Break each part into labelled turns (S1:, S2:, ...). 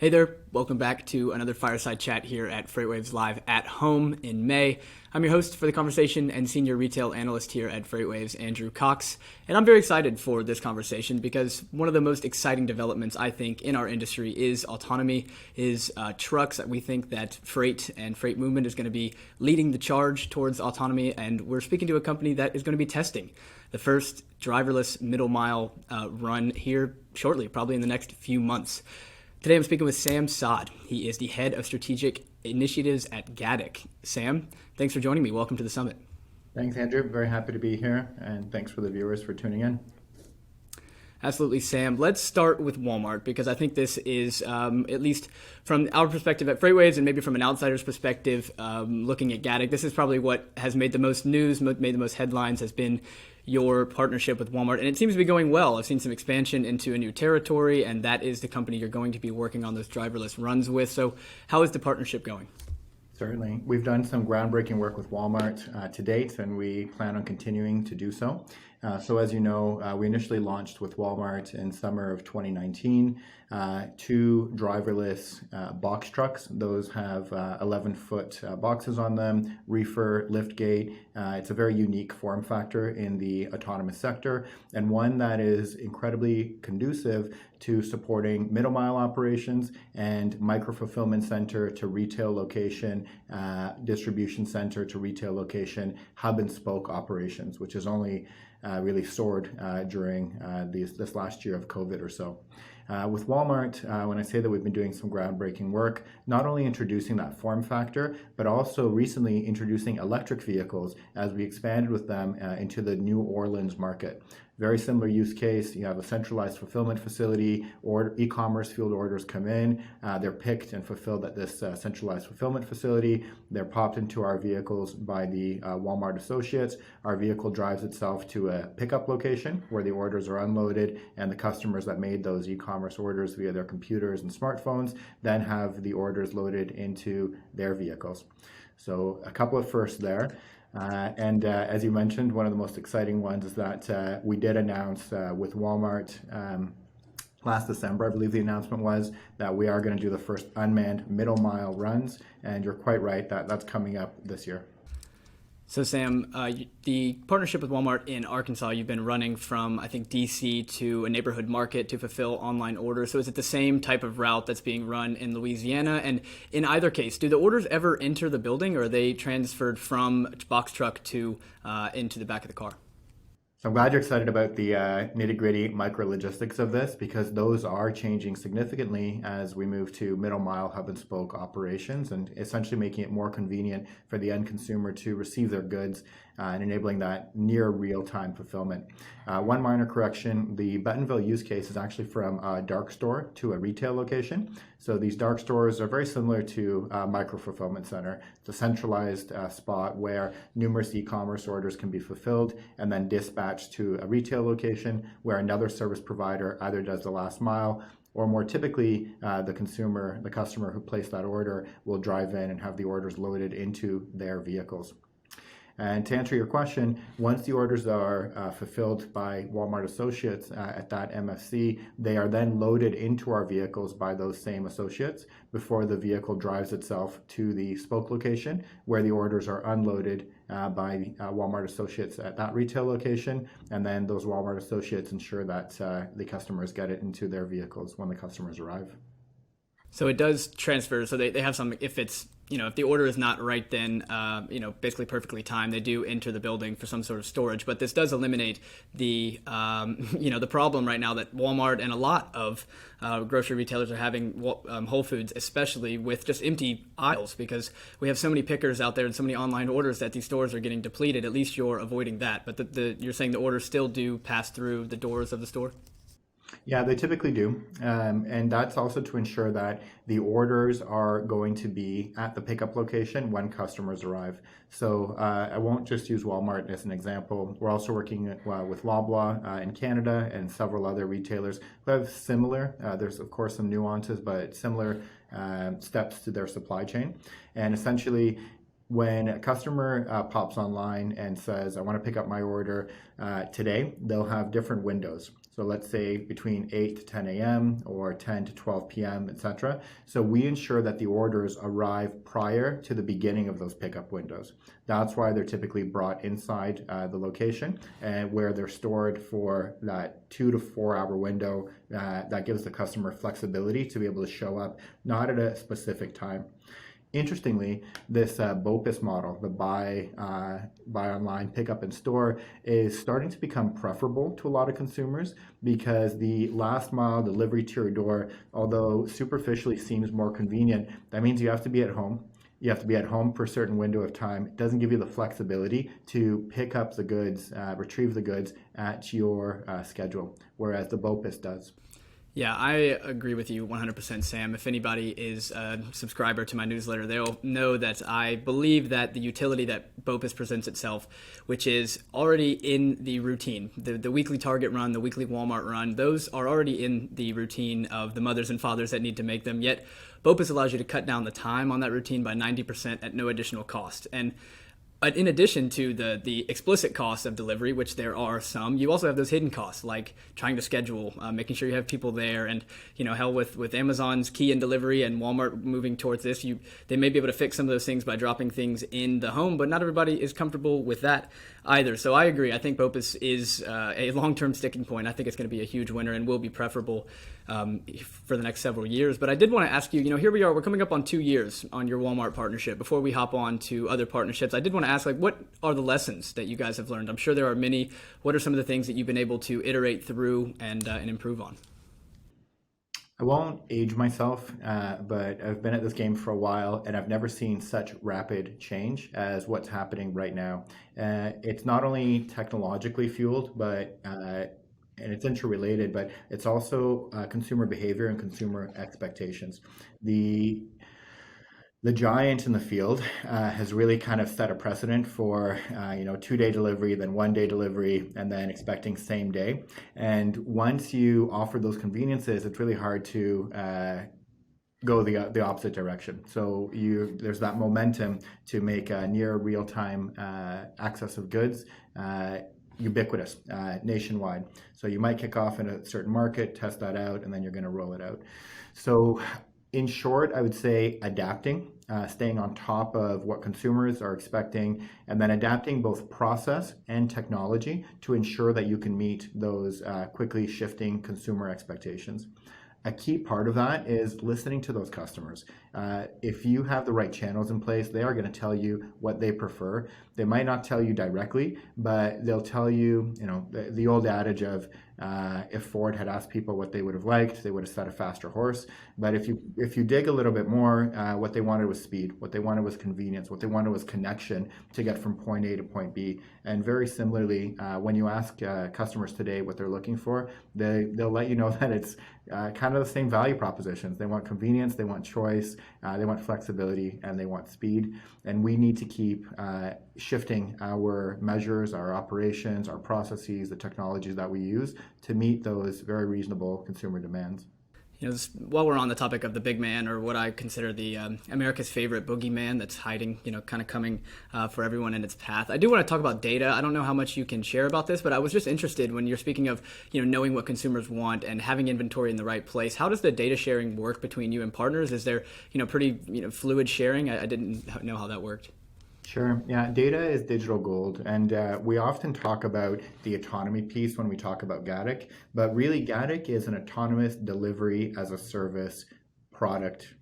S1: Hey there, welcome back to another fireside chat here at FreightWaves Live at home in May. I'm your host for the conversation and senior retail analyst here at FreightWaves, Andrew Cox. And I'm very excited for this conversation because one of the most exciting developments, I think, in our industry is autonomy, is trucks. We think that freight and freight movement is going to be leading the charge towards autonomy. And we're speaking to a company that is going to be testing the first driverless middle mile run here shortly, probably in the next few months. Today I'm speaking with Saad. He is the head of strategic initiatives at Gatik. Sam, thanks for joining me. Welcome to the summit.
S2: Thanks, Andrew. Very happy to be here, and thanks for the viewers for tuning in.
S1: Absolutely, Sam. Let's start with Walmart because I think this is, at least from our perspective at FreightWaves and maybe from an outsider's perspective, looking at Gatik, this is probably what has made the most news, made the most headlines, has been your partnership with Walmart, and it seems to be going well. I've seen some expansion into a new territory, and that is the company you're going to be working on those driverless runs with. So how is the partnership going?
S2: Certainly. We've done some groundbreaking work with Walmart to date, and we plan on continuing to do so. So as you know, we initially launched with Walmart in summer of 2019, two driverless box trucks. Those have 11-foot boxes on them, reefer, lift gate. It's a very unique form factor in the autonomous sector, and one that is incredibly conducive to supporting middle mile operations and micro fulfillment center to retail location, distribution center to retail location, hub and spoke operations, which is only really soared during this last year of COVID or so. With Walmart, when I say that we've been doing some groundbreaking work, not only introducing that form factor, but also recently introducing electric vehicles as we expanded with them into the New Orleans market. Very similar use case. You have a centralized fulfillment facility, or e-commerce field orders come in. They're picked and fulfilled at this centralized fulfillment facility. They're popped into our vehicles by the Walmart associates. Our vehicle drives itself to a pickup location where the orders are unloaded, and the customers that made those e-commerce orders via their computers and smartphones then have the orders loaded into their vehicles. So a couple of firsts there. As you mentioned, one of the most exciting ones is that we did announce with Walmart last December, I believe the announcement was, that we are going to do the first unmanned middle mile runs, and you're quite right that that's coming up this year.
S1: So Sam, the partnership with Walmart in Arkansas, you've been running from, I think, DC to a neighborhood market to fulfill online orders. So is it the same type of route that's being run in Louisiana? And in either case, do the orders ever enter the building, or are they transferred from box truck to into the back of the car?
S2: So I'm glad you're excited about the nitty-gritty micro logistics of this, because those are changing significantly as we move to middle mile hub and spoke operations, and essentially making it more convenient for the end consumer to receive their goods and enabling that near real-time fulfillment. One minor correction, the Bentonville use case is actually from a dark store to a retail location. So these dark stores are very similar to a micro fulfillment center. It's a centralized spot where numerous e-commerce orders can be fulfilled and then dispatched to a retail location where another service provider either does the last mile, or more typically, the customer who placed that order will drive in and have the orders loaded into their vehicles. And to answer your question, once the orders are fulfilled by Walmart associates at that MFC, they are then loaded into our vehicles by those same associates before the vehicle drives itself to the spoke location, where the orders are unloaded by Walmart associates at that retail location. And then those Walmart associates ensure that the customers get it into their vehicles when the customers arrive.
S1: So it does transfer. So they have some, if it's, if the order is not right, then, basically perfectly timed, they do enter the building for some sort of storage. But this does eliminate the, the problem right now that Walmart and a lot of grocery retailers are having, Whole Foods, especially with just empty aisles, because we have so many pickers out there and so many online orders that these stores are getting depleted. At least you're avoiding that. But you're saying the orders still do pass through the doors of the store?
S2: Yeah, they typically do. And that's also to ensure that the orders are going to be at the pickup location when customers arrive. So I won't just use Walmart as an example. We're also working with Loblaw in Canada and several other retailers who have similar, there's of course some nuances, but similar steps to their supply chain. And essentially, when a customer pops online and says, I want to pick up my order today, they'll have different windows. So let's say between 8 to 10 a.m. or 10 to 12 p.m., etc. So we ensure that the orders arrive prior to the beginning of those pickup windows. That's why they're typically brought inside the location, and where they're stored for that 2 to 4 hour window that gives the customer flexibility to be able to show up not at a specific time. Interestingly, this BOPIS model, the buy online, pick up in store, is starting to become preferable to a lot of consumers, because the last mile delivery to your door, although superficially seems more convenient, that means you have to be at home. You have to be at home for a certain window of time. It doesn't give you the flexibility to pick up the goods, retrieve the goods at your schedule, whereas the BOPIS does.
S1: Yeah, I agree with you 100%, Sam. If anybody is a subscriber to my newsletter, they'll know that I believe that the utility that BOPIS presents itself, which is already in the routine, the weekly Target run, the weekly Walmart run, those are already in the routine of the mothers and fathers that need to make them. Yet BOPIS allows you to cut down the time on that routine by 90% at no additional cost. And but in addition to the explicit costs of delivery, which there are some, you also have those hidden costs, like trying to schedule, making sure you have people there, and hell, with Amazon's key in delivery and Walmart moving towards this, they may be able to fix some of those things by dropping things in the home, but not everybody is comfortable with that either. So I agree. I think BOPIS is a long-term sticking point. I think it's going to be a huge winner and will be preferable for the next several years. But I did want to ask you, here we are, we're coming up on 2 years on your Walmart partnership. Before we hop on to other partnerships, I did want to ask, what are the lessons that you guys have learned? I'm sure there are many. What are some of the things that you've been able to iterate through and improve on?
S2: I won't age myself, but I've been at this game for a while, and I've never seen such rapid change as what's happening right now. It's not only technologically fueled, but and it's interrelated, but it's also consumer behavior and consumer expectations. The giant in the field has really kind of set a precedent for 2-day delivery, then 1-day delivery, and then expecting same day. And once you offer those conveniences, it's really hard to go the opposite direction. So there's that momentum to make near real-time access of goods ubiquitous, nationwide. So you might kick off in a certain market, test that out, and then you're going to roll it out. So in short, I would say adapting, staying on top of what consumers are expecting, and then adapting both process and technology to ensure that you can meet those quickly shifting consumer expectations. A key part of that is listening to those customers. If you have the right channels in place, they are going to tell you what they prefer. They might not tell you directly, but they'll tell you, the old adage of if Ford had asked people what they would have liked, they would have said a faster horse. But if you dig a little bit more, what they wanted was speed, what they wanted was convenience, what they wanted was connection to get from point A to point B. And very similarly, when you ask customers today what they're looking for, they'll let you know that it's kind of the same value propositions. They want convenience, they want choice, they want flexibility, and they want speed. And we need to keep shifting our measures, our operations, our processes, the technologies that we use to meet those very reasonable consumer demands.
S1: While we're on the topic of the big man, or what I consider the America's favorite boogeyman that's hiding, kind of coming for everyone in its path, I do want to talk about data. I don't know how much you can share about this, but I was just interested when you're speaking of, knowing what consumers want and having inventory in the right place. How does the data sharing work between you and partners? Is there, pretty, fluid sharing? I didn't know how that worked.
S2: Sure. Yeah, data is digital gold. And we often talk about the autonomy piece when we talk about Gatik, but really Gatik is an autonomous delivery as a service product.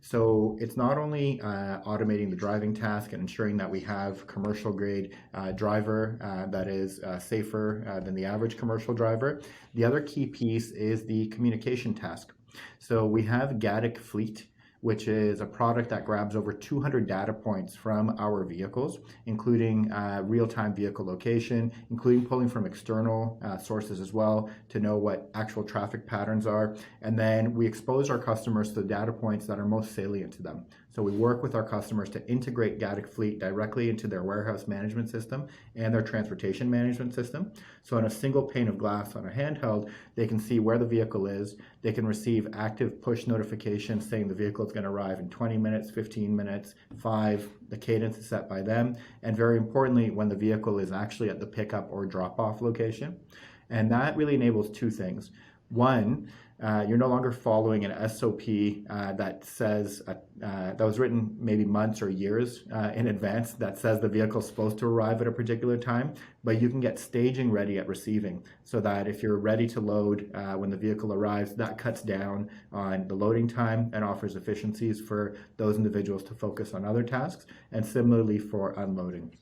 S2: So it's not only automating the driving task and ensuring that we have commercial grade driver that is safer than the average commercial driver. The other key piece is the communication task. So we have Gatik Fleet, which is a product that grabs over 200 data points from our vehicles, including real-time vehicle location, including pulling from external sources as well to know what actual traffic patterns are. And then we expose our customers to the data points that are most salient to them. So we work with our customers to integrate Gatik Fleet directly into their warehouse management system and their transportation management system. So on a single pane of glass on a handheld, they can see where the vehicle is. They can receive active push notifications saying the vehicle is going to arrive in 20 minutes, 15 minutes, 5. The cadence is set by them. And very importantly, when the vehicle is actually at the pickup or drop-off location. And that really enables two things. One, you're no longer following an SOP that says that was written maybe months or years in advance that says the vehicle is supposed to arrive at a particular time, but you can get staging ready at receiving so that if you're ready to load when the vehicle arrives, that cuts down on the loading time and offers efficiencies for those individuals to focus on other tasks, and similarly for unloading.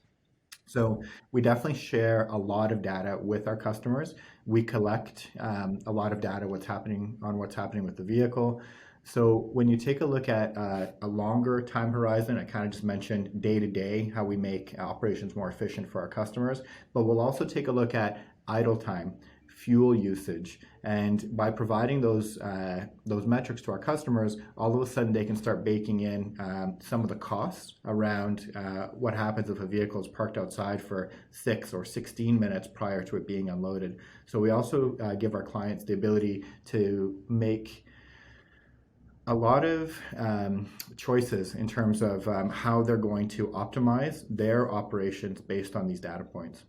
S2: So we definitely share a lot of data with our customers. We collect a lot of data what's happening with the vehicle. So when you take a look at a longer time horizon, I kind of just mentioned day to day, how we make operations more efficient for our customers, but we'll also take a look at idle time, fuel usage, and by providing those metrics to our customers, all of a sudden they can start baking in some of the costs around what happens if a vehicle is parked outside for 6 or 16 minutes prior to it being unloaded. So we also give our clients the ability to make a lot of choices in terms of how they're going to optimize their operations based on these data points.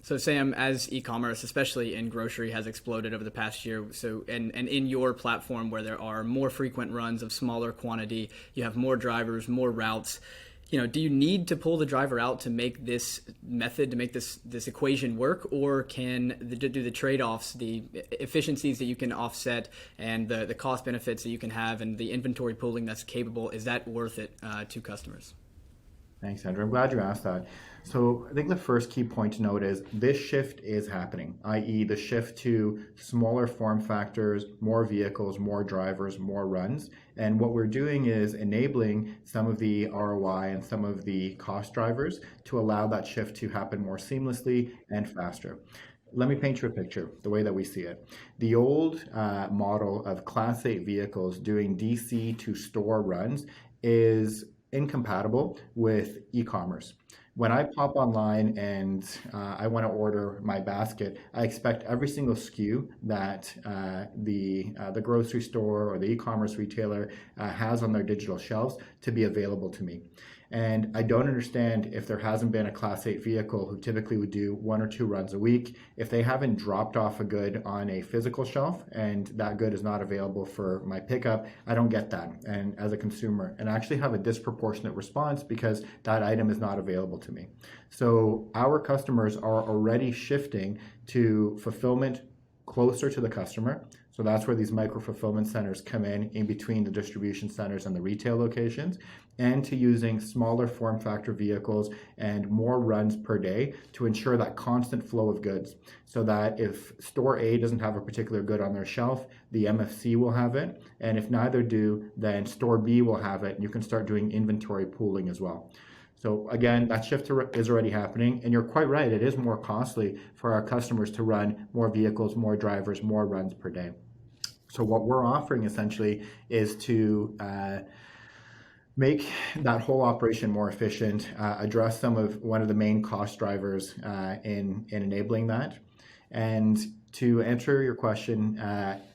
S1: So Sam, as e-commerce, especially in grocery, has exploded over the past year, and in your platform where there are more frequent runs of smaller quantity, you have more drivers, more routes, do you need to pull the driver out to make this method, to make this equation work, or do the trade-offs, the efficiencies that you can offset and the cost benefits that you can have and the inventory pooling that's capable, is that worth it to customers?
S2: Thanks, Andrew. I'm glad you asked that. So I think the first key point to note is this shift is happening, i.e. the shift to smaller form factors, more vehicles, more drivers, more runs. And what we're doing is enabling some of the ROI and some of the cost drivers to allow that shift to happen more seamlessly and faster. Let me paint you a picture, the way that we see it. The old model of Class 8 vehicles doing DC to store runs is incompatible with e-commerce. When I pop online and I want to order my basket, I expect every single SKU that the grocery store or the e-commerce retailer has on their digital shelves to be available to me. And I don't understand if there hasn't been a Class 8 vehicle who typically would do 1 or 2 runs a week, if they haven't dropped off a good on a physical shelf and that good is not available for my pickup, I don't get that. And as a consumer, and I actually have a disproportionate response because that item is not available to me. So our customers are already shifting to fulfillment closer to the customer. So that's where these micro fulfillment centers come in between the distribution centers and the retail locations, and to using smaller form factor vehicles and more runs per day to ensure that constant flow of goods. So that if store A doesn't have a particular good on their shelf, the MFC will have it. And if neither do, then store B will have it. And you can start doing inventory pooling as well. So again, that shift is already happening, and you're quite right, it is more costly for our customers to run more vehicles, more drivers, more runs per day. So what we're offering essentially is to make that whole operation more efficient, address one of the main cost drivers in enabling that. And to answer your question,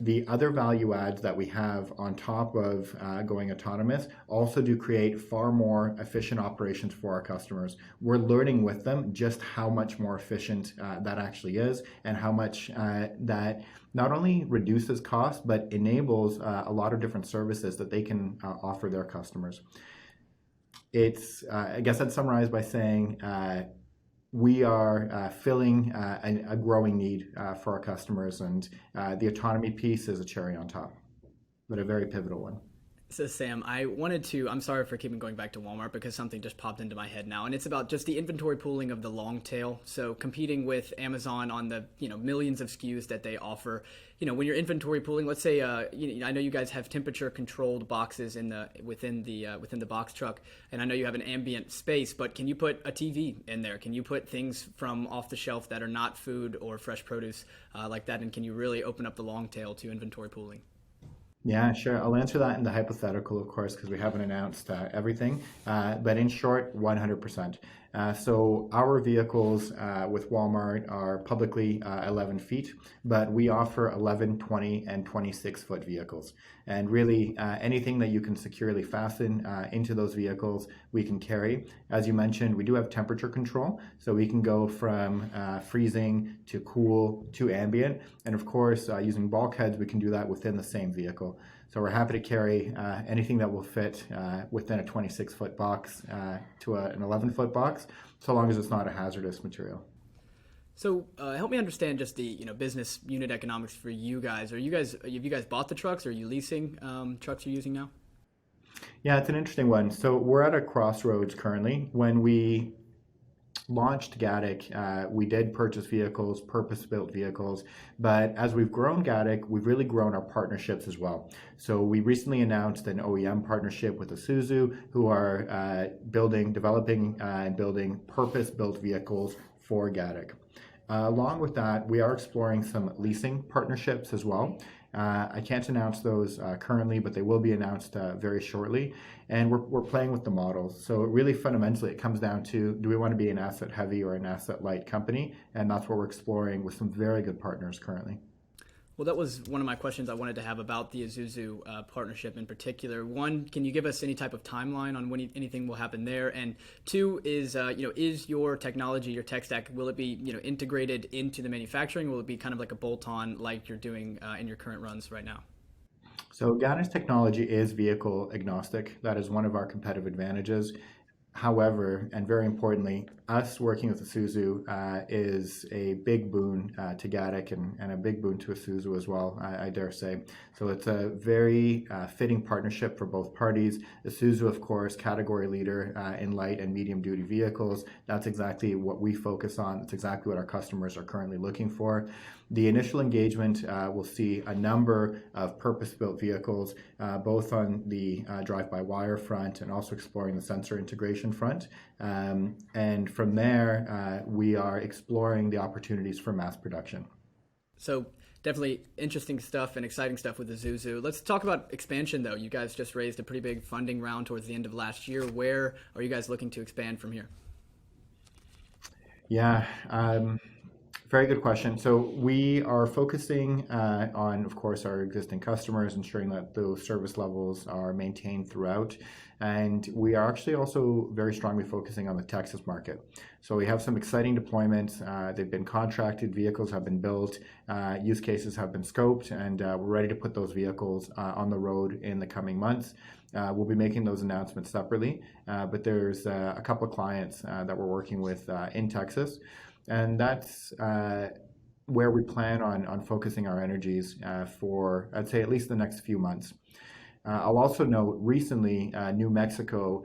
S2: the other value adds that we have on top of going autonomous also do create far more efficient operations for our customers. We're learning with them just how much more efficient that actually is, and how much that not only reduces cost, but enables a lot of different services that they can offer their customers. I guess I'd summarize by saying we are filling a growing need for our customers, and the autonomy piece is a cherry on top, but a very pivotal one.
S1: So Sam, I'm sorry for keeping going back to Walmart because something just popped into my head now, and it's about just the inventory pooling of the long tail. So competing with Amazon on the millions of SKUs that they offer. When you're inventory pooling, let's say I know you guys have temperature controlled boxes within the box truck, and I know you have an ambient space, but can you put a TV in there? Can you put things from off the shelf that are not food or fresh produce like that? And can you really open up the long tail to inventory pooling?
S2: Yeah, sure. I'll answer that in the hypothetical, of course, because we haven't announced everything. But in short, 100%. So our vehicles with Walmart are publicly 11 feet, but we offer 11, 20, and 26-foot vehicles. And really, anything that you can securely fasten into those vehicles, we can carry. As you mentioned, we do have temperature control, so we can go from freezing to cool to ambient. And of course, using bulkheads, we can do that within the same vehicle. So we're happy to carry anything that will fit within a 26-foot box to an 11-foot box, so long as it's not a hazardous material.
S1: So help me understand just the business unit economics for you guys. Have you guys bought the trucks? Or are you leasing trucks you're using now?
S2: Yeah, it's an interesting one. So we're at a crossroads currently. When we launched Gatik, we did purchase vehicles, purpose-built vehicles, but as we've grown Gatik, we've really grown our partnerships as well. So we recently announced an OEM partnership with Isuzu, who are developing and building purpose-built vehicles for Gatik. Along with that, we are exploring some leasing partnerships as well. I can't announce those currently, but they will be announced very shortly. And we're playing with the models. So really fundamentally, it comes down to, do we want to be an asset heavy or an asset light company? And that's what we're exploring with some very good partners currently.
S1: Well, that was one of my questions I wanted to have about the Isuzu partnership in particular. One, can you give us any type of timeline on when anything will happen there? And two is, is your technology, your tech stack, will it be, integrated into the manufacturing? Will it be kind of like a bolt-on like you're doing in your current runs right now?
S2: So Gatik's technology is vehicle agnostic. That is one of our competitive advantages. However, and very importantly, us working with Isuzu is a big boon to Gatik and a big boon to Isuzu as well, I dare say. So it's a very fitting partnership for both parties. Isuzu, of course, category leader in light and medium duty vehicles. That's exactly what we focus on. That's exactly what our customers are currently looking for. The initial engagement will see a number of purpose-built vehicles, both on the drive-by-wire front and also exploring the sensor integration front. And from there, we are exploring the opportunities for mass production.
S1: So definitely interesting stuff and exciting stuff with Isuzu. Let's talk about expansion, though. You guys just raised a pretty big funding round towards the end of last year. Where are you guys looking to expand from here?
S2: Yeah. Very good question. So we are focusing on, of course, our existing customers, ensuring that those service levels are maintained throughout. And we are actually also very strongly focusing on the Texas market. So we have some exciting deployments. They've been contracted, vehicles have been built, use cases have been scoped, and we're ready to put those vehicles on the road in the coming months. We'll be making those announcements separately, but there's a couple of clients that we're working with in Texas. And that's where we plan on focusing our energies for, I'd say, at least the next few months. I'll also note recently, New Mexico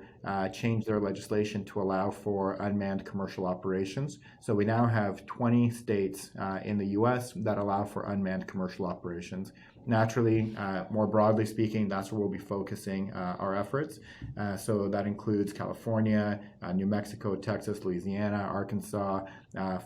S2: changed their legislation to allow for unmanned commercial operations. So we now have 20 states in the US that allow for unmanned commercial operations. Naturally, more broadly speaking, that's where we'll be focusing our efforts. So that includes California, New Mexico, Texas, Louisiana, Arkansas,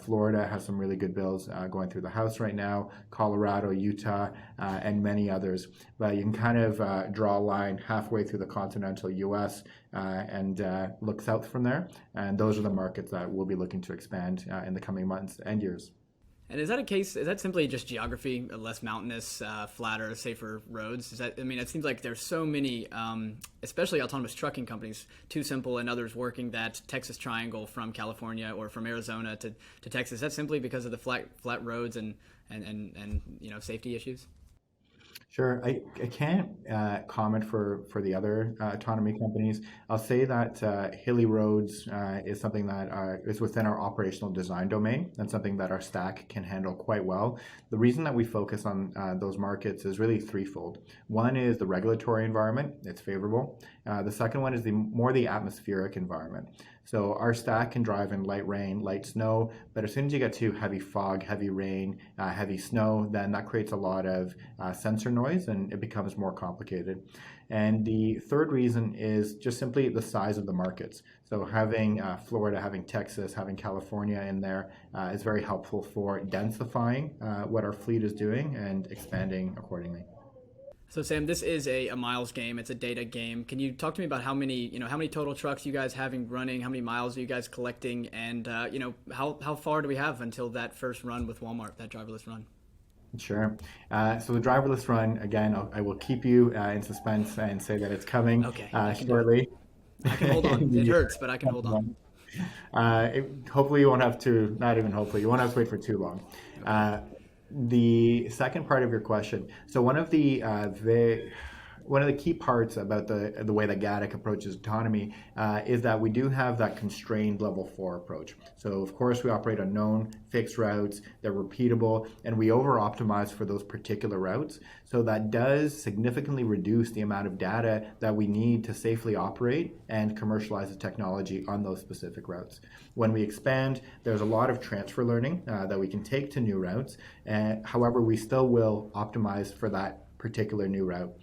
S2: Florida has some really good bills going through the House right now, Colorado, Utah, and many others. But you can kind of draw a line halfway through the continental US and look south from there. And those are the markets that we'll be looking to expand in the coming months and years.
S1: And is that a case? Is that simply just geography, less mountainous, flatter, safer roads? It seems like there's so many, especially autonomous trucking companies, Too Simple and others working that Texas Triangle from California or from Arizona to Texas. Is that simply because of the flat roads and safety issues?
S2: Sure. I can't comment for the other autonomy companies. I'll say that hilly roads is something that is within our operational design domain and something that our stack can handle quite well. The reason that we focus on those markets is really threefold. One is the regulatory environment. It's favorable. The second one is the atmospheric environment. So our stack can drive in light rain, light snow, but as soon as you get to heavy fog, heavy rain, heavy snow, then that creates a lot of sensor noise and it becomes more complicated. And the third reason is just simply the size of the markets. So having Florida, having Texas, having California in there is very helpful for densifying what our fleet is doing and expanding accordingly.
S1: So Sam, this is a miles game. It's a data game. Can you talk to me about how many total trucks you guys having running? How many miles are you guys collecting? And how far do we have until that first run with Walmart, that driverless run?
S2: Sure. So the driverless run, again, I will keep you in suspense and say that it's coming
S1: Okay, I can do it.
S2: shortly.
S1: I can hold on. It hurts, but I can hold on.
S2: Hopefully you won't have to, not even hopefully, you won't have to wait for too long.
S1: Okay.
S2: The second part of your question. So one of the key parts about the way that Gatik approaches autonomy is that we do have that constrained level 4 approach. So of course we operate on known fixed routes, they're repeatable, and we over optimize for those particular routes. So that does significantly reduce the amount of data that we need to safely operate and commercialize the technology on those specific routes. When we expand, there's a lot of transfer learning that we can take to new routes. However, we still will optimize for that particular new route.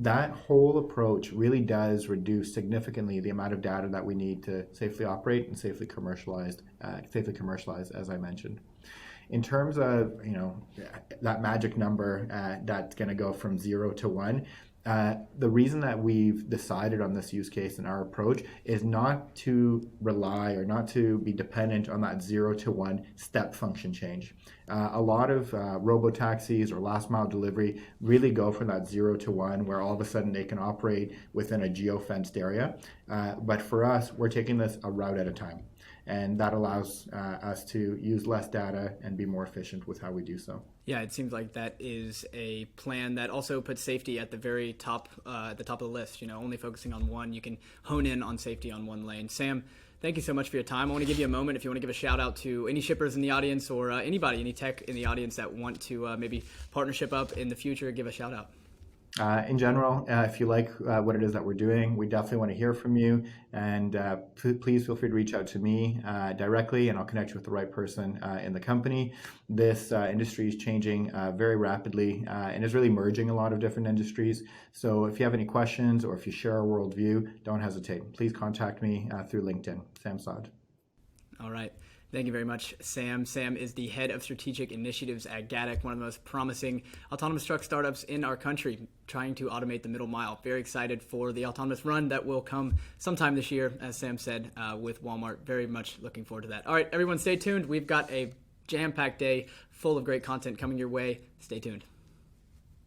S2: That whole approach really does reduce significantly the amount of data that we need to safely operate and safely commercialize, as I mentioned. In terms of that magic number that's going to go from 0 to 1, the reason that we've decided on this use case and our approach is not to rely or not to be dependent on that 0 to 1 step function change. A lot of robo-taxis or last mile delivery really go from that 0 to 1 where all of a sudden they can operate within a geo-fenced area. But for us, we're taking this a route at a time. And that allows us to use less data and be more efficient with how we do so.
S1: Yeah, it seems like that is a plan that also puts safety at the very top, at the top of the list. Only focusing on one, you can hone in on safety on one lane. Sam, thank you so much for your time. I want to give you a moment if you want to give a shout out to any shippers in the audience or anybody, any tech in the audience that want to maybe partnership up in the future, give a shout out.
S2: In general, if you like what it is that we're doing, we definitely want to hear from you. And please feel free to reach out to me directly, and I'll connect you with the right person in the company. This industry is changing very rapidly and is really merging a lot of different industries. So if you have any questions or if you share our worldview, don't hesitate. Please contact me through LinkedIn. Sam Saad.
S1: All right. Thank you very much, Sam. Sam is the head of strategic initiatives at Gatik, one of the most promising autonomous truck startups in our country, trying to automate the middle mile. Very excited for the autonomous run that will come sometime this year, as Sam said, with Walmart. Very much looking forward to that. All right, everyone, stay tuned. We've got a jam-packed day full of great content coming your way. Stay tuned.